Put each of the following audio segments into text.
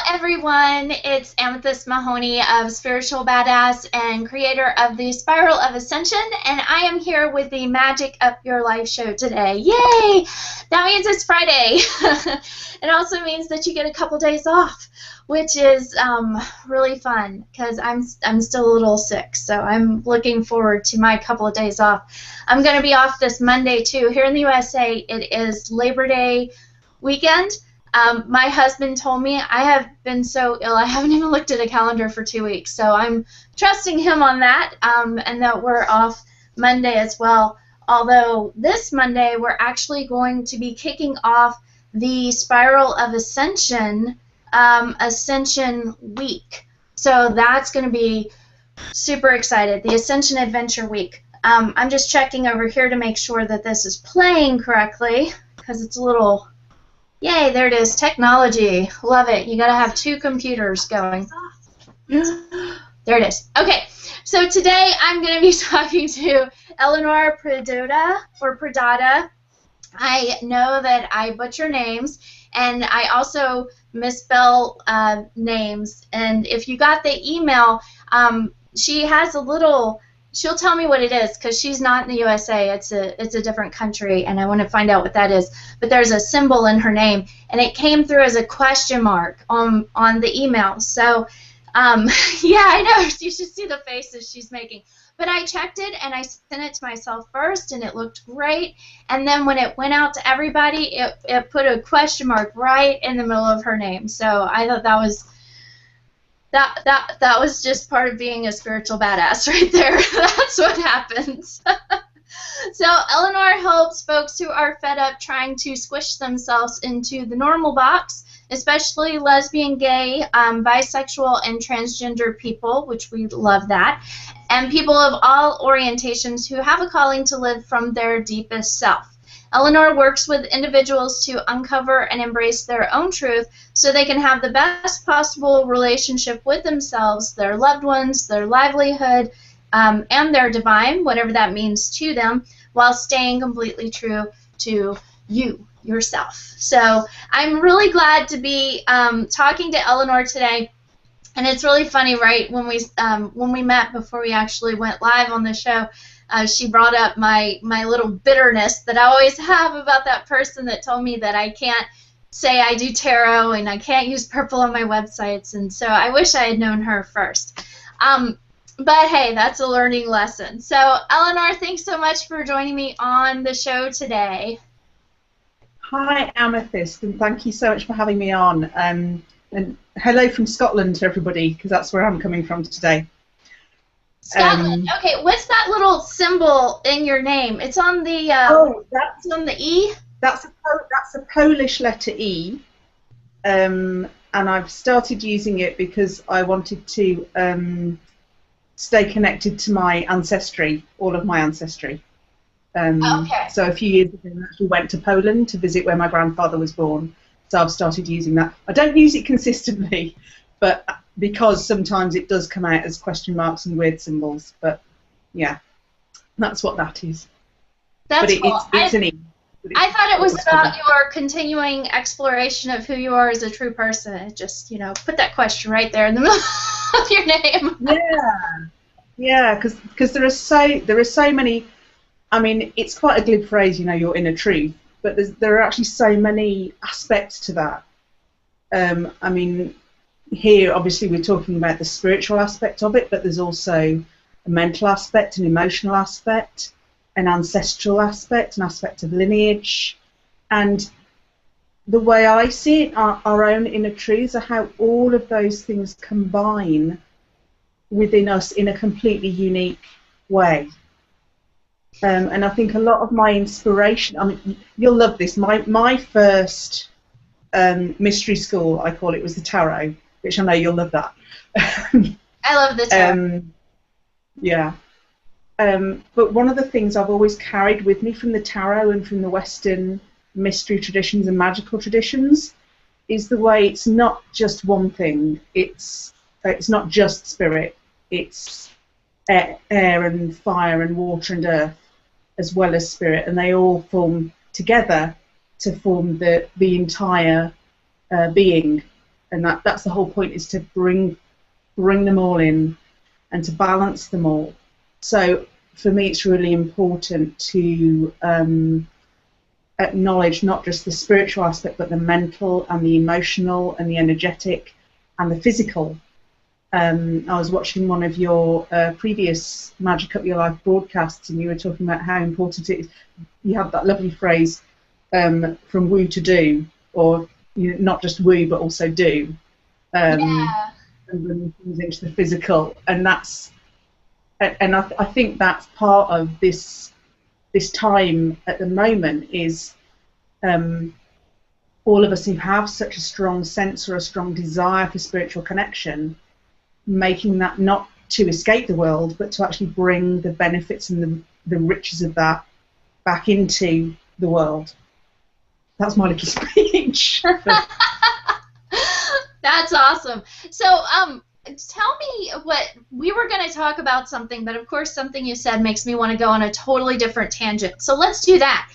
everyone, it's Amethyst Mahoney of Spiritual Badass and creator of the Spiral of Ascension, and I am here with the Magic Up Your Life show today. Yay! That means it's Friday. It also means that you get a couple days off, which is really fun because I'm still a little sick, so I'm looking forward to my couple of days off. I'm going to be off this Monday too. Here in the USA, it is Labor Day weekend. My husband told me I have been so ill, I haven't even looked at a calendar for 2 weeks, so I'm trusting him on that, and that we're off Monday as well. Although this Monday we're actually going to be kicking off the Spiral of Ascension Ascension Week. So that's going to be super excited, the Ascension Adventure Week. I'm just checking over here to make sure that this is playing correctly, because it's a little... Yay, there it is. Technology. Love it. You got to have two computers going. There it is. Okay, so today I'm going to be talking to Elinor Predota, or Predota. I know that I butcher names, and I also misspell names. And if you got the email, she has a little... She'll tell me what it is because she's not in the USA. It's a different country, and I want to find out what that is. But there's a symbol in her name, and it came through as a question mark on the email. So, yeah, I know. You should see the faces she's making. But I checked it, and I sent it to myself first, and it looked great. And then when it went out to everybody, it put a question mark right in the middle of her name. So I thought that was... That was just part of being a spiritual badass right there. That's what happens. So Elinor helps folks who are fed up trying to squish themselves into the normal box, especially lesbian, gay, bisexual, and transgender people, which we love that, and people of all orientations who have a calling to live from their deepest self. Elinor works with individuals to uncover and embrace their own truth so they can have the best possible relationship with themselves, their loved ones, their livelihood, and their divine, whatever that means to them, while staying completely true to you, yourself. So I'm really glad to be talking to Elinor today. And it's really funny, right, when we met before we actually went live on the show, she brought up my little bitterness that I always have about that person that told me that I can't say I do tarot and I can't use purple on my websites, and so I wish I had known her first. But hey, that's a learning lesson. So Elinor, thanks so much for joining me on the show today. Hi Amethyst, and thank you so much for having me on. And hello from Scotland to everybody, because that's where I'm coming from today. Scotland. Okay, what's that little symbol in your name? It's on the that's on the E. That's a Polish letter E, and I've started using it because I wanted to stay connected to my ancestry, all of my ancestry. Okay. So a few years ago, I actually went to Poland to visit where my grandfather was born. So I've started using that. I don't use it consistently, but because sometimes it does come out as question marks and weird symbols. But yeah, that's what that is. That's cool. It's an E. I thought it was about your continuing exploration of who you are as a true person. It just, you know, put that question right there in the middle of your name. Yeah, because there are so many. I mean, it's quite a glib phrase, you know, your inner truth, but there are actually so many aspects to that. I mean, here obviously we're talking about the spiritual aspect of it, but there's also a mental aspect, an emotional aspect, an ancestral aspect, an aspect of lineage, and the way I see it, our own inner truths are how all of those things combine within us in a completely unique way. And I think a lot of my inspiration, I mean, you'll love this, my first mystery school, I call it, was the tarot, which I know you'll love that. I love the tarot. Yeah. But one of the things I've always carried with me from the tarot and from the Western mystery traditions and magical traditions is the way it's not just one thing. It's not just spirit. It's air and fire and water and earth, as well as spirit, and they all form together to form the entire being and that's the whole point, is to bring them all in and to balance them all. So for me, it's really important to acknowledge not just the spiritual aspect, but the mental and the emotional and the energetic and the physical. I was watching one of your previous Magic Up Your Life broadcasts, and you were talking about how important it is. You have that lovely phrase, from woo to do, or not just woo but also do. Yeah. And then comes into the physical, and I think that's part of this time at the moment, is all of us who have such a strong sense or a strong desire for spiritual connection, making that not to escape the world, but to actually bring the benefits and the riches of that back into the world. That's my little speech. That's awesome. So, tell me, what we were going to talk about something, but of course something you said makes me want to go on a totally different tangent. So let's do that.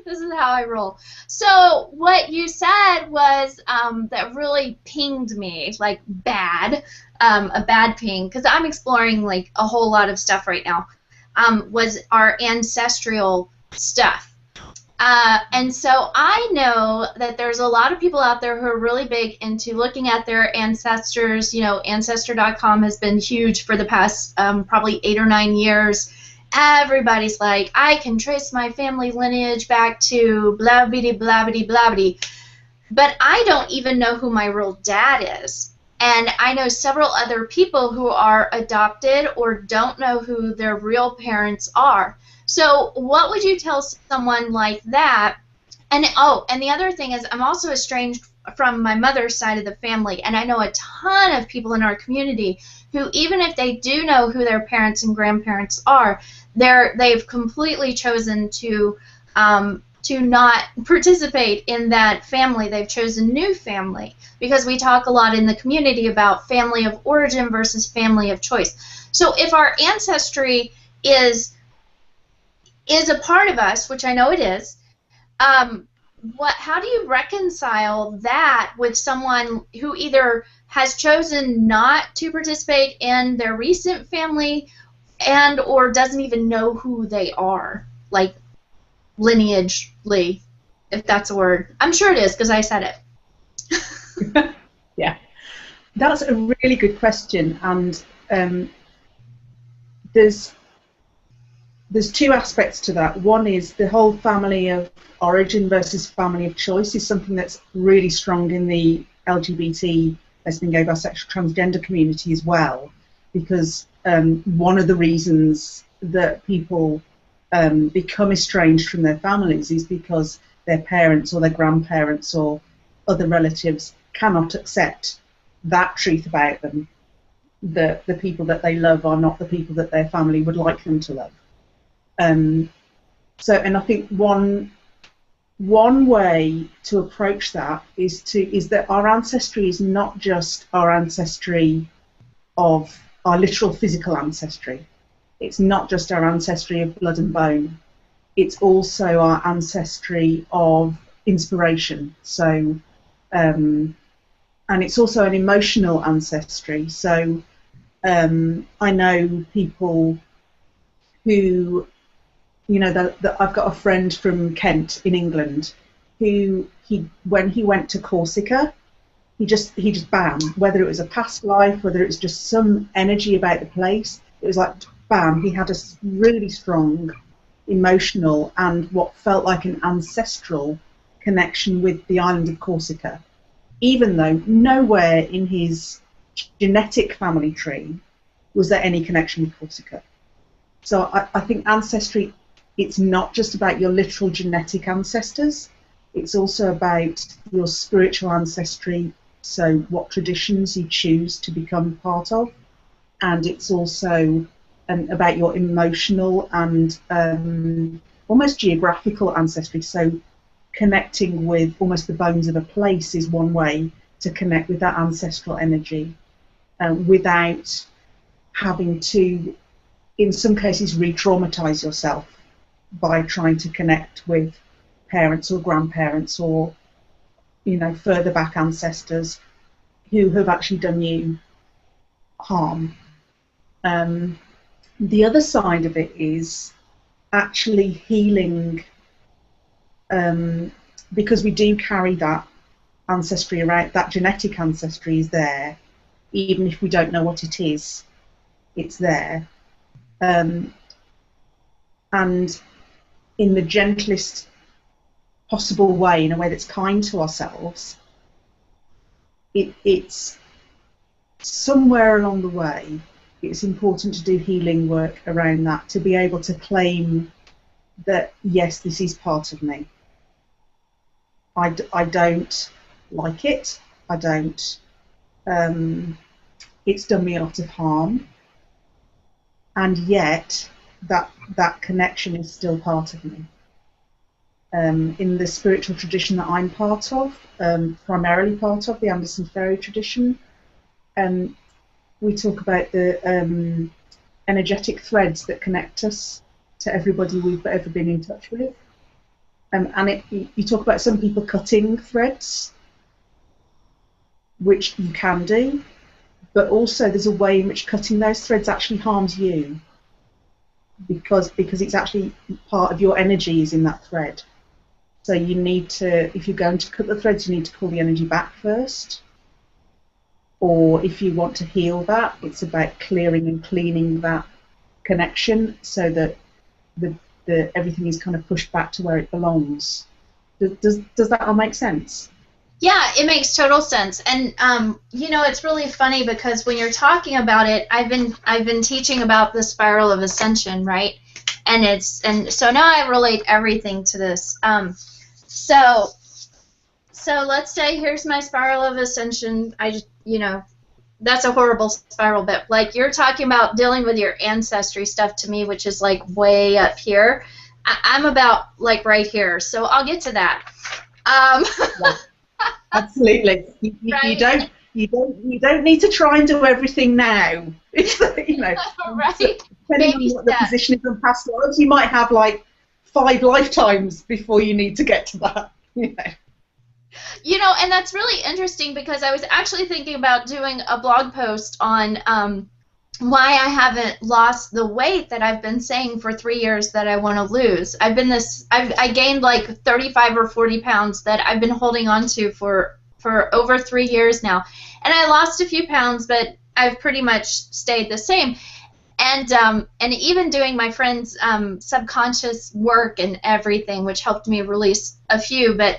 This is how I roll. So what you said was that really pinged me, like bad, a bad ping, because I'm exploring like a whole lot of stuff right now, was our ancestral stuff. And so I know that there's a lot of people out there who are really big into looking at their ancestors. You know, Ancestor.com has been huge for the past probably 8 or 9 years. Everybody's like, I can trace my family lineage back to blah-bitty, blah-bitty, blah-bitty. But I don't even know who my real dad is. And I know several other people who are adopted or don't know who their real parents are. So what would you tell someone like that? And and the other thing is, I'm also estranged from my mother's side of the family, and I know a ton of people in our community who, even if they do know who their parents and grandparents are, they've completely chosen to not participate in that family. They've chosen new family, because we talk a lot in the community about family of origin versus family of choice. So if our ancestry is a part of us, which I know it is, how do you reconcile that with someone who either has chosen not to participate in their recent family and or doesn't even know who they are, like lineagely, if that's a word? I'm sure it is, because I said it. Yeah, that's a really good question, and there's two aspects to that. One is the whole family of origin versus family of choice is something that's really strong in the LGBT, lesbian, gay, bisexual, transgender community as well, because one of the reasons that people become estranged from their families is because their parents or their grandparents or other relatives cannot accept that truth about them, that the people that they love are not the people that their family would like them to love. And I think one way to approach that is that our ancestry is not just our ancestry of our literal physical ancestry. It's not just our ancestry of blood and bone. It's also our ancestry of inspiration. So, and it's also an emotional ancestry. So, I know people who, I've got a friend from Kent in England who when he went to Corsica, he just bam, whether it was a past life, whether it was just some energy about the place, it was like bam, he had a really strong emotional and what felt like an ancestral connection with the island of Corsica, even though nowhere in his genetic family tree was there any connection with Corsica. So I think ancestry, it's not just about your literal genetic ancestors, it's also about your spiritual ancestry, so what traditions you choose to become part of, and it's also about your emotional and almost geographical ancestry. So connecting with almost the bones of a place is one way to connect with that ancestral energy without having to, in some cases, re-traumatize yourself by trying to connect with parents or grandparents or further back ancestors who have actually done you harm. The other side of it is actually healing, because we do carry that ancestry around. That genetic ancestry is there, even if we don't know what it is. It's there, and in the gentlest possible way, in a way that's kind to ourselves. It's somewhere along the way, it's important to do healing work around that, to be able to claim that, yes, this is part of me. I don't like it. I don't. It's done me a lot of harm. And yet, that connection is still part of me. In the spiritual tradition that I'm part of, primarily part of, the Anderson Fairy tradition, we talk about the energetic threads that connect us to everybody we've ever been in touch with. And you talk about some people cutting threads, which you can do, but also there's a way in which cutting those threads actually harms you, because it's actually part of your energy is in that thread. So you need to, if you're going to cut the threads, you need to pull the energy back first. Or if you want to heal that, it's about clearing and cleaning that connection so that everything is kind of pushed back to where it belongs. Does that all make sense? Yeah, it makes total sense. And it's really funny because when you're talking about it, I've been teaching about the spiral of ascension, right? And so now I relate everything to this. So let's say here's my spiral of ascension. That's a horrible spiral, but like you're talking about dealing with your ancestry stuff to me, which is like way up here. I'm about like right here, so I'll get to that. Yeah, absolutely. Right? You don't need to try and do everything now. Right. Depending on what the position is on past lives, you might have like 5 lifetimes before you need to get to that. And that's really interesting because I was actually thinking about doing a blog post on why I haven't lost the weight that I've been saying for 3 years that I want to lose. I gained like 35 or 40 pounds that I've been holding on to for over 3 years now. And I lost a few pounds, but I've pretty much stayed the same. And even doing my friend's subconscious work and everything, which helped me release a few, but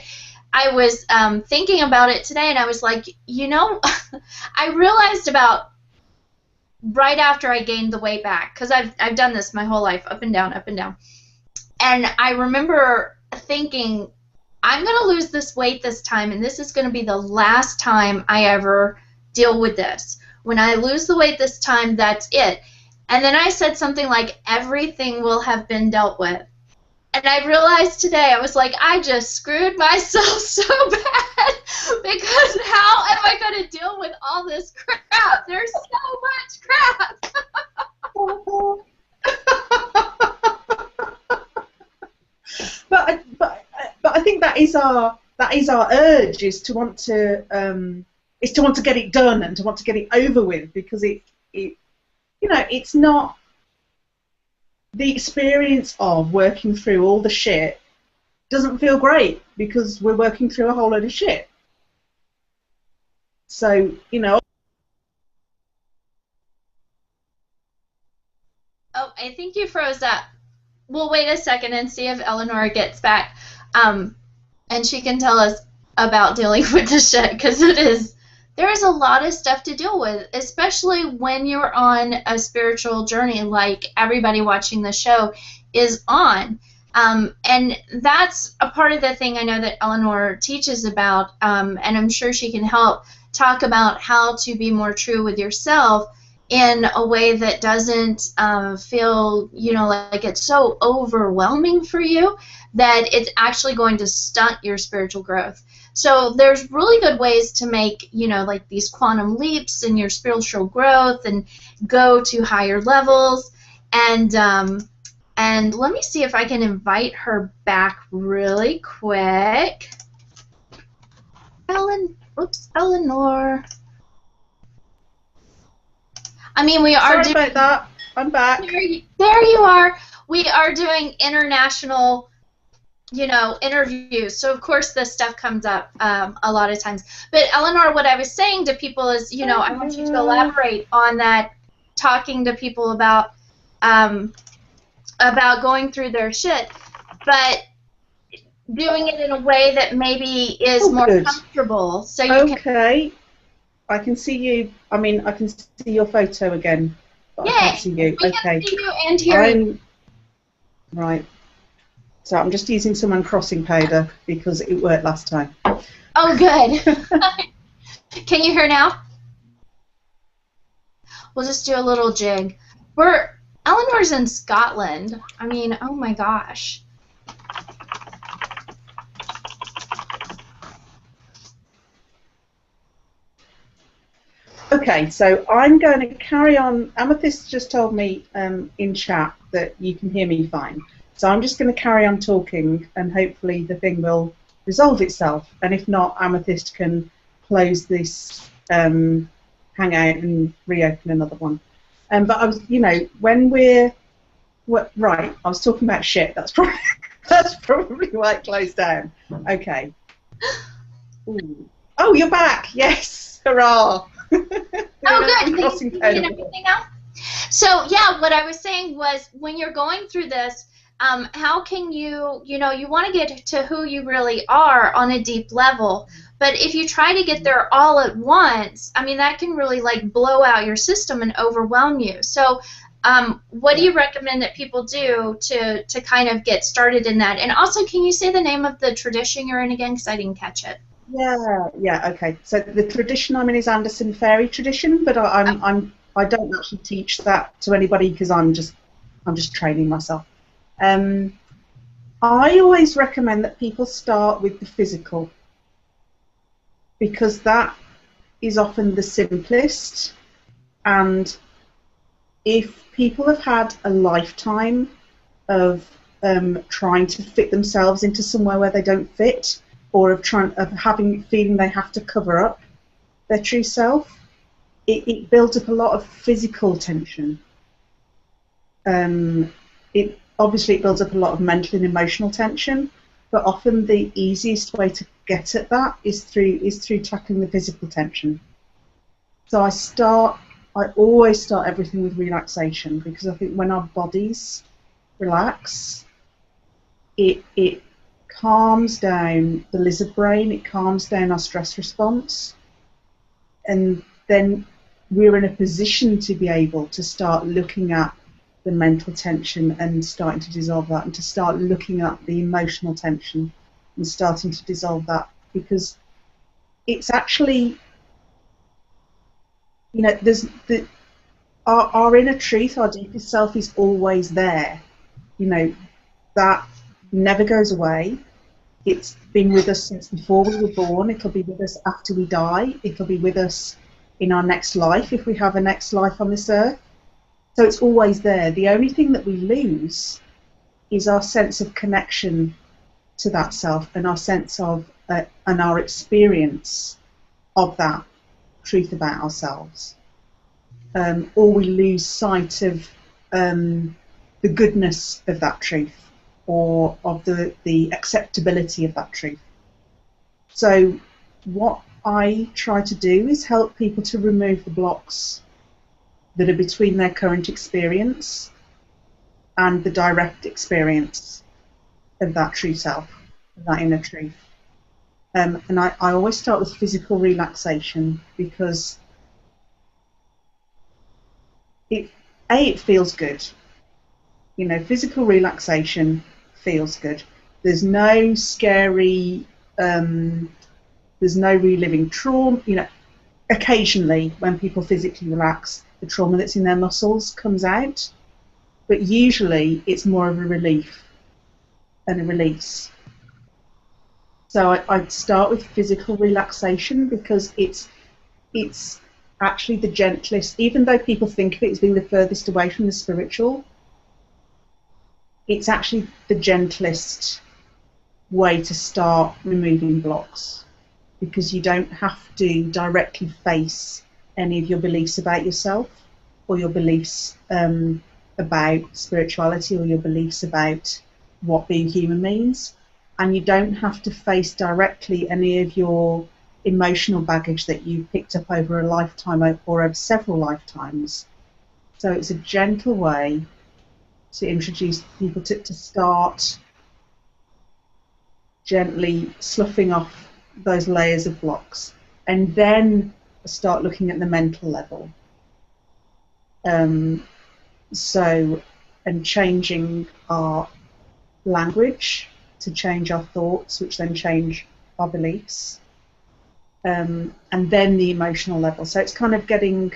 I was thinking about it today, and I was like, I realized about right after I gained the weight back, because I've done this my whole life, up and down, and I remember thinking, I'm going to lose this weight this time, and this is going to be the last time I ever deal with this. When I lose the weight this time, that's it. And then I said something like, everything will have been dealt with. And I realized today, I was like, I just screwed myself so bad because how am I going to deal with all this crap? There's so much crap. But I think that is our urge, is to want to get it done and to want to get it over with, because it's not. The experience of working through all the shit doesn't feel great because we're working through a whole load of shit. So, Oh, I think you froze up. We'll wait a second and see if Elinor gets back, and she can tell us about dealing with the shit, because there is a lot of stuff to deal with, especially when you're on a spiritual journey like everybody watching the show is on. And that's a part of the thing I know that Elinor teaches about, and I'm sure she can help talk about how to be more true with yourself in a way that doesn't feel, like it's so overwhelming for you that it's actually going to stunt your spiritual growth. So there's really good ways to make, like these quantum leaps in your spiritual growth and go to higher levels. And let me see if I can invite her back really quick. Elinor. I mean, we are Sorry about that. I'm back. There you are. We are doing international, interviews. So of course this stuff comes up a lot of times. But Elinor, what I was saying to people is, I want you to elaborate on that, talking to people about going through their shit, but doing it in a way that maybe is more comfortable. So you can. I can see you. I mean, I can see your photo again, but I can't see you. We can see you and hear you. Right. So I'm just using some uncrossing powder because it worked last time. Oh, good. Can you hear now? We'll just do a little jig. Elinor's in Scotland. I mean, oh my gosh. Okay, so I'm going to carry on. Amethyst just told me in chat that you can hear me fine. So I'm just going to carry on talking, and hopefully the thing will resolve itself. And if not, Amethyst can close this hangout and reopen another one. But I was, when right, I was talking about shit. That's probably why it closed down. Okay. Ooh. Oh, you're back. Yes. Hurrah. Oh, good. Can you everything now? So, yeah, what I was saying was when you're going through this, how can you want to get to who you really are on a deep level, but if you try to get there all at once, I mean, that can really, blow out your system and overwhelm you. So, what do you recommend that people do to kind of get started in that? And also, can you say the name of the tradition you're in again, because I didn't catch it? Yeah, okay. So the tradition I'm in is Anderson Fairy tradition, but I don't actually teach that to anybody because I'm just training myself. I always recommend that people start with the physical because that is often the simplest, and if people have had a lifetime of trying to fit themselves into somewhere where they don't fit, or of feeling they have to cover up their true self, it builds up a lot of physical tension. It builds up a lot of mental and emotional tension, but often the easiest way to get at that is through tackling the physical tension. So I always start everything with relaxation, because I think when our bodies relax, it calms down the lizard brain, it calms down our stress response, and then we're in a position to be able to start looking at the mental tension and starting to dissolve that, and to start looking at the emotional tension and starting to dissolve that, because it's actually, our inner truth, our deepest self is always there. That never goes away. It's been with us since before we were born. It'll be with us after we die. It'll be with us in our next life, if we have a next life on this earth. So it's always there. The only thing that we lose is our sense of connection to that self, and our sense of and our experience of that truth about ourselves. Or we lose sight of the goodness of that truth, or of the acceptability of that truth. So what I try to do is help people to remove the blocks that are between their current experience and the direct experience of that true self, of that inner truth. And I always start with physical relaxation, because it feels good. Physical relaxation feels good. There's no scary, there's no reliving trauma. Occasionally when people physically relax, the trauma that's in their muscles comes out, but usually it's more of a relief and a release. So I'd start with physical relaxation, because it's actually the gentlest, even though people think of it as being the furthest away from the spiritual, it's actually the gentlest way to start removing blocks. because you don't have to directly face any of your beliefs about yourself, or your beliefs about spirituality, or your beliefs about what being human means. And you don't have to face directly any of your emotional baggage that you've picked up over a lifetime or over several lifetimes. So it's a gentle way to introduce people to start gently sloughing off those layers of blocks, and then start looking at the mental level. And changing our language to change our thoughts, which then change our beliefs, and then the emotional level. So it's kind of getting,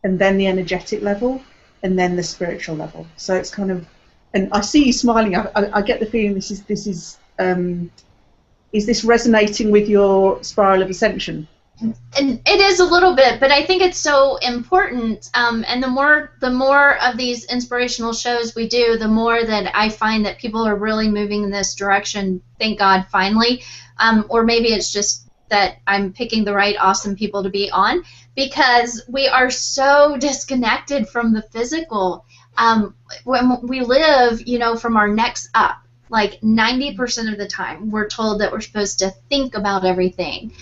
and then the energetic level, and then the spiritual level. So it's kind of, and I see you smiling. I get the feeling this is this resonating with your spiral of ascension? And it is a little bit, but I think it's so important. And the more of these inspirational shows we do, the more that I find that people are really moving in this direction. Thank God, finally. Or maybe it's just that I'm picking the right awesome people to be on, because we are so disconnected from the physical. When we live, from our necks up, like 90% of the time, we're told that we're supposed to think about everything.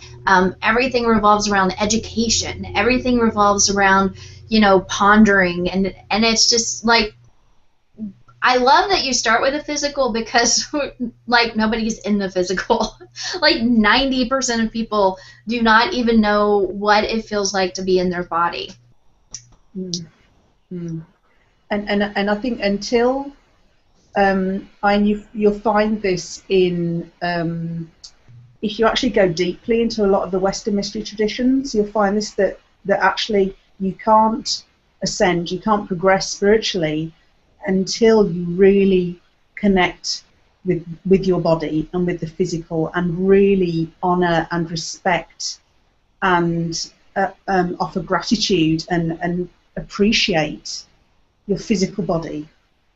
Everything revolves around education. Everything revolves around, pondering. And it's just like, I love that you start with the physical, because, like, nobody's in the physical. Like, 90% of people do not even know what it feels like to be in their body. Mm. And I think until you'll find this in if you actually go deeply into a lot of the Western mystery traditions, you'll find this that actually you can't ascend, you can't progress spiritually until you really connect with your body and with the physical, and really honor and respect and offer gratitude and appreciate your physical body,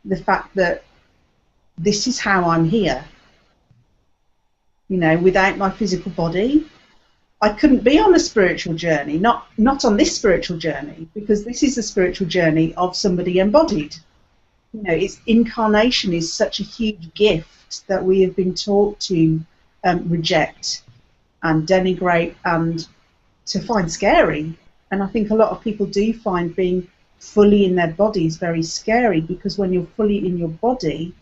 the fact that this is how I'm here. Without my physical body, I couldn't be on a spiritual journey, not on this spiritual journey, because this is the spiritual journey of somebody embodied. Its incarnation is such a huge gift that we have been taught to reject and denigrate and to find scary. And I think a lot of people do find being fully in their bodies very scary, because when you're fully in your body,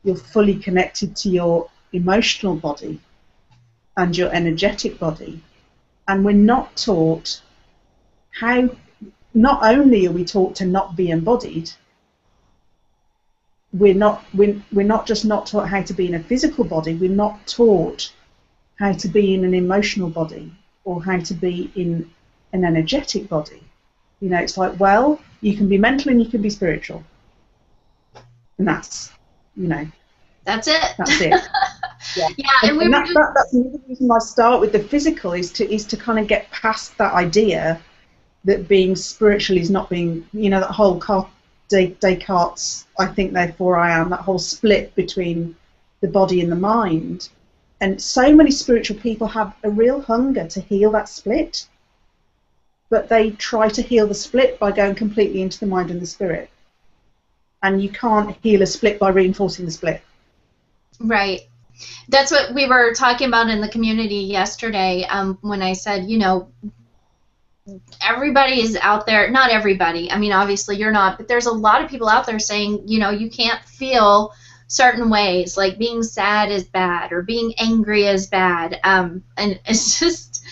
you're fully connected to your emotional body and your energetic body. And we're not taught how, not only are we taught to not be embodied, we're not just not taught how to be in a physical body, we're not taught how to be in an emotional body, or how to be in an energetic body. It's like, well, you can be mental and you can be spiritual. And that's, That's it. That's it. Yeah. Yeah, and that's another reason I start with the physical, is to kind of get past that idea that being spiritual is not being, that whole Descartes, I think therefore I am, that whole split between the body and the mind. And so many spiritual people have a real hunger to heal that split, but they try to heal the split by going completely into the mind and the spirit. And you can't heal a split by reinforcing the split. Right. That's what we were talking about in the community yesterday, when I said, everybody is out there, not everybody, I mean, obviously you're not, but there's a lot of people out there saying, you can't feel certain ways, like being sad is bad, or being angry is bad, and it's just,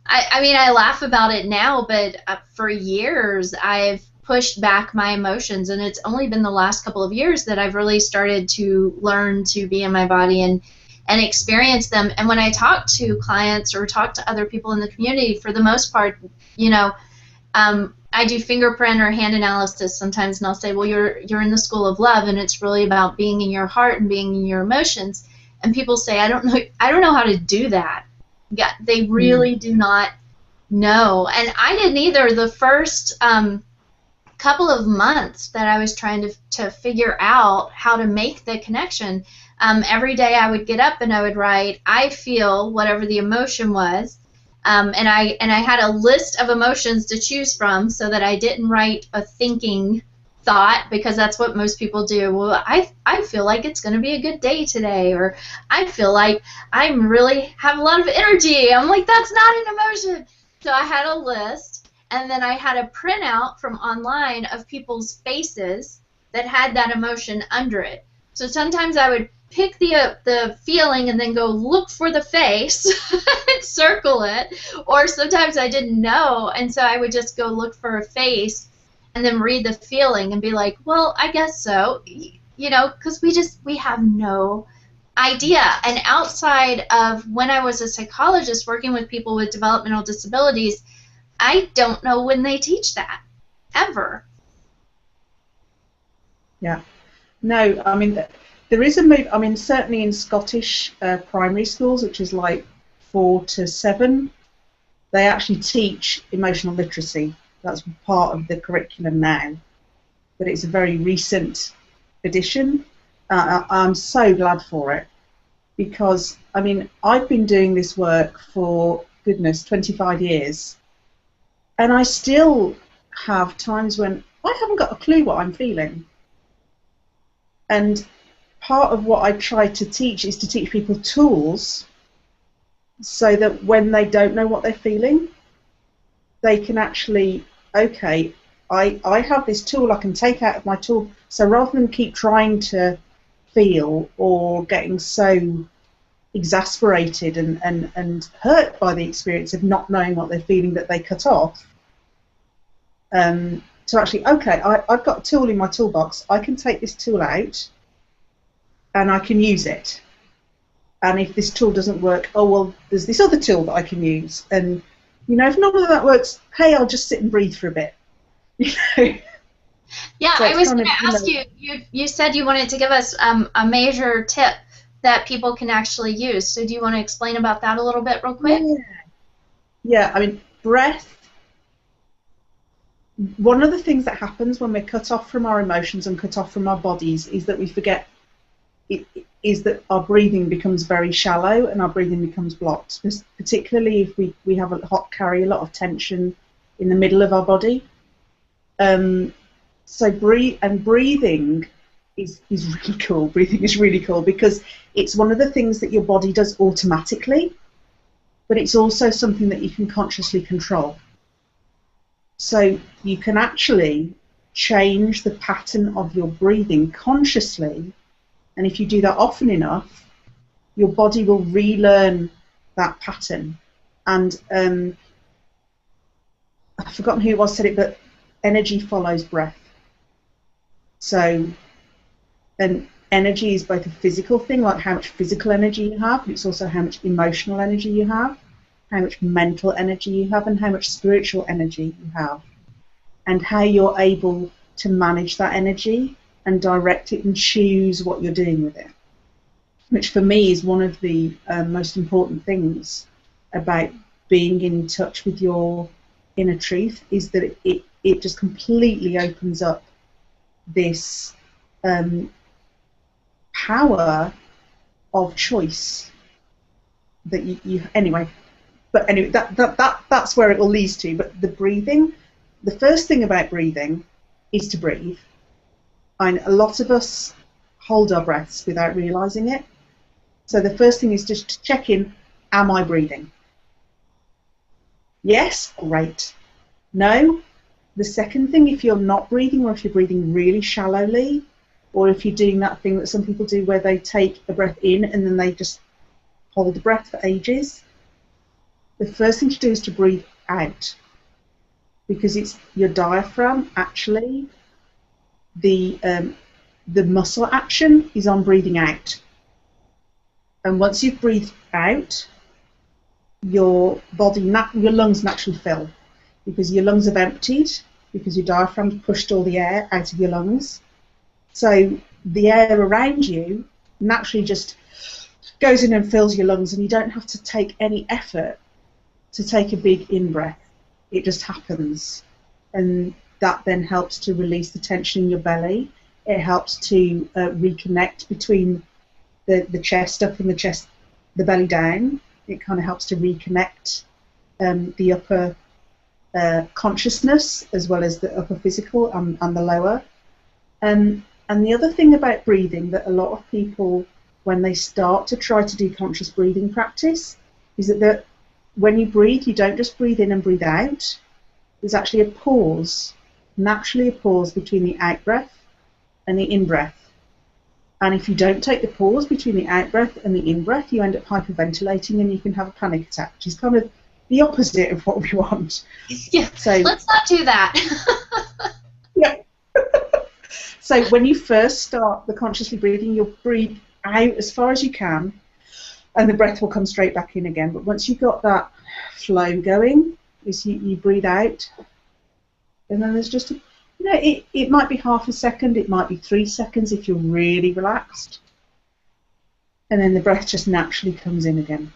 I mean, I laugh about it now, but for years I've pushed back my emotions, and it's only been the last couple of years that I've really started to learn to be in my body and experience them. And when I talk to clients or talk to other people in the community, for the most part, I do fingerprint or hand analysis sometimes, and I'll say, well, you're in the school of love, and it's really about being in your heart and being in your emotions. And people say, I don't know how to do that. Yeah, they really do not know, and I didn't either. The first couple of months that I was trying to figure out how to make the connection, Every day I would get up and I would write, I feel whatever the emotion was. And I had a list of emotions to choose from so that I didn't write a thinking thought, because that's what most people do. Well, I feel like it's going to be a good day today, or I feel like I'm really have a lot of energy. I'm like, that's not an emotion. So I had a list, and then I had a printout from online of people's faces that had that emotion under it. So sometimes I would pick the feeling and then go look for the face and circle it, or sometimes I didn't know, and so I would just go look for a face and then read the feeling and be like, well, I guess so, you know, because we have no idea. And outside of when I was a psychologist working with people with developmental disabilities, I don't know when they teach that, ever. Yeah. No, I mean, there is a move, I mean, certainly in Scottish primary schools, which is like 4 to 7, they actually teach emotional literacy. That's part of the curriculum now. But it's a very recent addition. I'm so glad for it, because, I mean, I've been doing this work for, goodness, 25 years, and I still have times when I haven't got a clue what I'm feeling. And part of what I try to teach is to teach people tools so that when they don't know what they're feeling, they can actually, okay, I have this tool I can take out of my tool. So rather than keep trying to feel or getting so exasperated and hurt by the experience of not knowing what they're feeling that they cut off, to actually, okay, I've got a tool in my toolbox, I can take this tool out and I can use it. And if this tool doesn't work, oh, well, there's this other tool that I can use. And, you know, if none of that works, hey, I'll just sit and breathe for a bit. You know? Yeah, So I was kind going of, to ask you said you wanted to give us a major tip that people can actually use. So do you want to explain about that a little bit real quick? Yeah, I mean, breath. One of the things that happens when we're cut off from our emotions and cut off from our bodies is that we forget, is that our breathing becomes very shallow and our breathing becomes blocked, particularly if we have carry a lot of tension in the middle of our body. So breathing is really cool. Breathing is really cool because it's one of the things that your body does automatically, but it's also something that you can consciously control. So you can actually change the pattern of your breathing consciously, and if you do that often enough, your body will relearn that pattern. And I've forgotten who it was said it, but energy follows breath. So, and energy is both a physical thing, like how much physical energy you have, but it's also how much emotional energy you have, how much mental energy you have, and how much spiritual energy you have, and how you're able to manage that energy and direct it and choose what you're doing with it, which for me is one of the most important things about being in touch with your inner truth, is that it just completely opens up this power of choice that you anyway. But anyway, that's where it all leads to. But the breathing, the first thing about breathing is to breathe. And a lot of us hold our breaths without realizing it. So the first thing is just to check in, am I breathing? Yes, great. No. The second thing, if you're not breathing, or if you're breathing really shallowly, or if you're doing that thing that some people do where they take a breath in and then they just hold the breath for ages, the first thing to do is to breathe out, because it's your diaphragm actually, the muscle action is on breathing out. And once you've breathed out, your body, your lungs naturally fill, because your lungs have emptied, because your diaphragm pushed all the air out of your lungs. So the air around you naturally just goes in and fills your lungs, and you don't have to take any effort to take a big in-breath. It just happens. And that then helps to release the tension in your belly. It helps to reconnect between the chest up and the belly down. It kind of helps to reconnect the upper consciousness as well as the upper physical and the lower. And the other thing about breathing that a lot of people, when they start to try to do conscious breathing practice, is that when you breathe, you don't just breathe in and breathe out. There's actually a pause, naturally a pause between the out breath and the in breath. And if you don't take the pause between the out breath and the in breath, you end up hyperventilating and you can have a panic attack, which is kind of the opposite of what we want. Yeah, so let's not do that. Yeah. So when you first start the consciously breathing, you'll breathe out as far as you can, and the breath will come straight back in again. But once you've got that flow going, is you breathe out, and then there's just it might be half a second, it might be 3 seconds if you're really relaxed, and then the breath just naturally comes in again.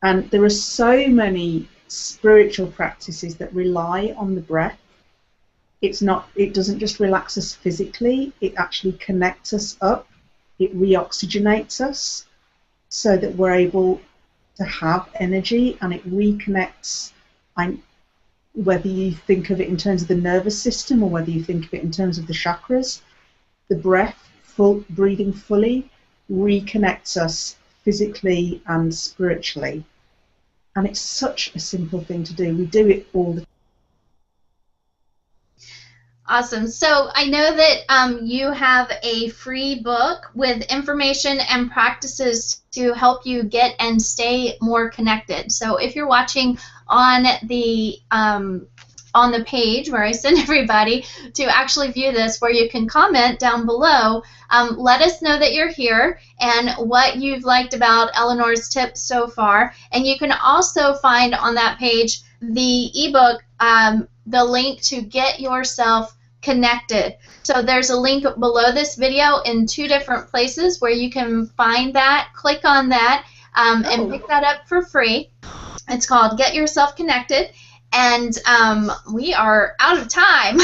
And there are so many spiritual practices that rely on the breath. It doesn't just relax us physically, it actually connects us up, it reoxygenates us so that we're able to have energy, and it reconnects, whether you think of it in terms of the nervous system or whether you think of it in terms of the chakras. The breath, breathing fully, reconnects us physically and spiritually. And it's such a simple thing to do. We do it all the time. Awesome. So I know that you have a free book with information and practices to help you get and stay more connected. So if you're watching on the page where I send everybody to actually view this, where you can comment down below, let us know that you're here and what you've liked about Elinor's tips so far. And you can also find on that page the ebook, the link to get yourself connected. So there's a link below this video in 2 different places where you can find that. Click on that and pick that up for free. It's called Get Yourself Connected. And we are out of time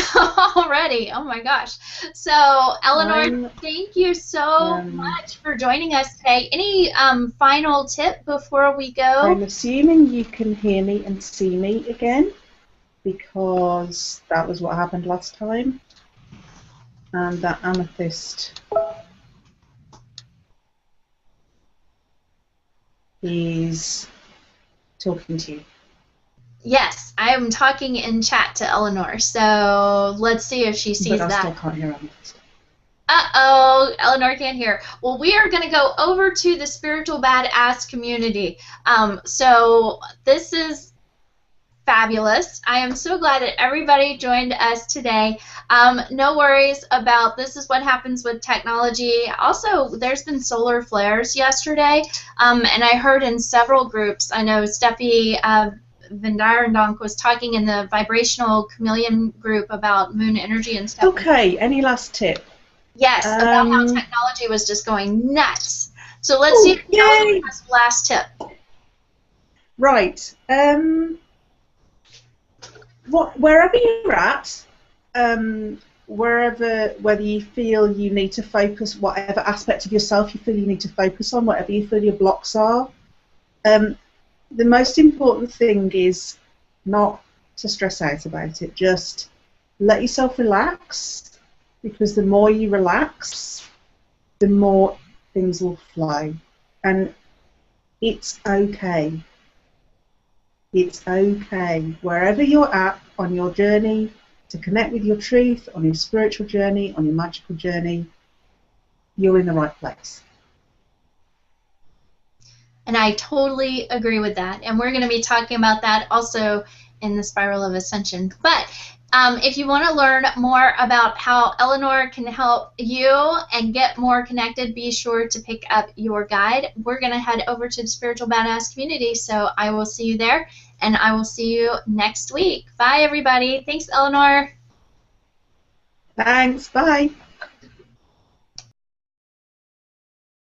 already. Oh my gosh. So Elinor, thank you so much for joining us today. Any final tip before we go? I'm assuming you can hear me and see me again, because that was what happened last time. And that amethyst is talking to you. Yes, I am talking in chat to Elinor, so let's see if she sees that. But I still can't hear amethyst. Uh-oh, Elinor can't hear. Well, we are going to go over to the Spiritual Badass community. So this is fabulous. I am so glad that everybody joined us today. No worries about this is what happens with technology. Also, there's been solar flares yesterday, and I heard in several groups. I know Steffi Vendarendonk was talking in the Vibrational Chameleon group about moon energy and stuff. Okay, any last tip? Yes, about how technology was just going nuts. So let's see if Elinor has the last tip. Right. Wherever you're at, whether you feel you need to focus, whatever aspect of yourself you feel you need to focus on, whatever you feel your blocks are, the most important thing is not to stress out about it. Just let yourself relax, because the more you relax, the more things will flow. And it's okay. It's okay. Wherever you're at on your journey to connect with your truth, on your spiritual journey, on your magical journey, you're in the right place. And I totally agree with that. And we're going to be talking about that also in the Spiral of Ascension. But if you want to learn more about how Elinor can help you and get more connected, be sure to pick up your guide. We're going to head over to the Spiritual Badass community. So I will see you there, and I will see you next week. Bye, everybody. Thanks, Elinor. Thanks. Bye.